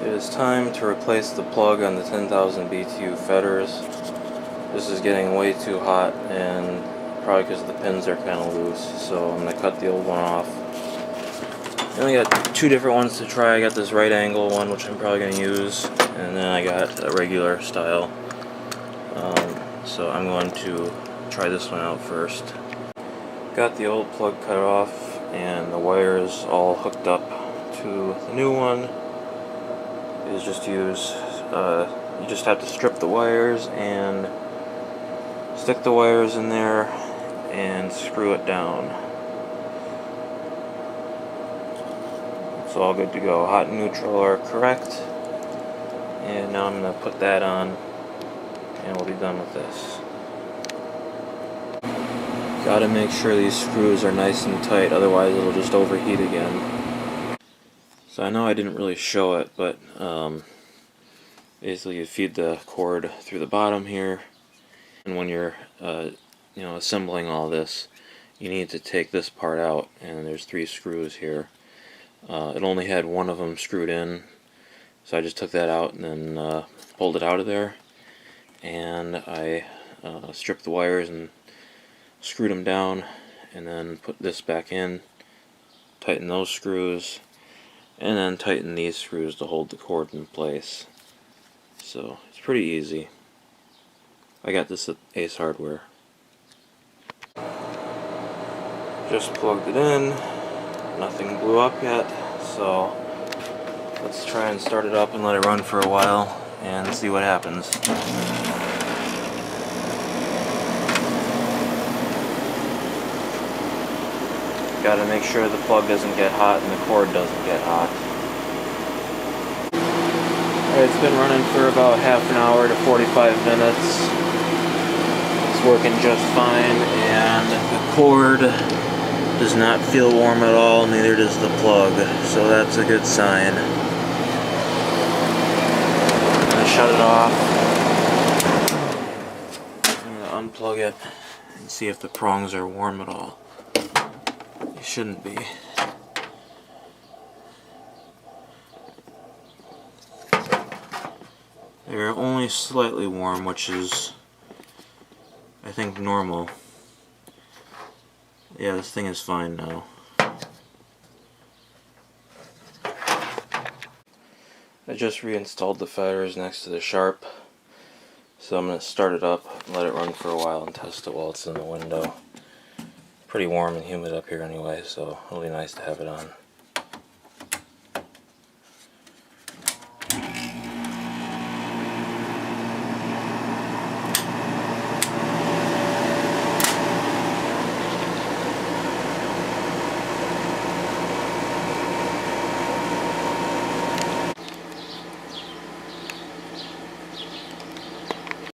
It is time to replace the plug on the 10,000 BTU fetters. This is getting way too hot, and probably because the pins are kind of loose, so I'm going to cut the old one off. I only got two different ones to try. I got this right angle one, which I'm probably going to use, and then I got a regular style. So I'm going to try this one out first. Got the old plug cut off, and the wires all hooked up to the new one. Is just use, you just have to strip the wires and stick the wires in there and screw it down. It's all good to go. Hot and neutral are correct. And now I'm going to put that on and we'll be done with this. Gotta make sure these screws are nice and tight, otherwise it'll just overheat again. So I know I didn't really show it, but basically you feed the cord through the bottom here, and when you're assembling all this, you need to take this part out, and there's 3 screws here. It only had one of them screwed in, so I just took that out and then pulled it out of there, and I stripped the wires and screwed them down, and then put this back in, tighten those screws, and then tighten these screws to hold the cord in place. So it's pretty easy. I got this at Ace Hardware. Just plugged it in. Nothing blew up yet, so let's try and start it up and let it run for a while and see what happens. Gotta make sure the plug doesn't get hot and the cord doesn't get hot. Alright, it's been running for about half an hour to 45 minutes. It's working just fine, and the cord does not feel warm at all, neither does the plug, so that's a good sign. I'm going to shut it off. I'm going to unplug it and see if the prongs are warm at all. They shouldn't be. They're only slightly warm, which is, I think, normal. Yeah, this thing is fine now. I just reinstalled the fetters next to the Sharp, so I'm going to start it up, let it run for a while, and test it while it's in the window. Pretty warm and humid up here anyway, so it'll be nice to have it on.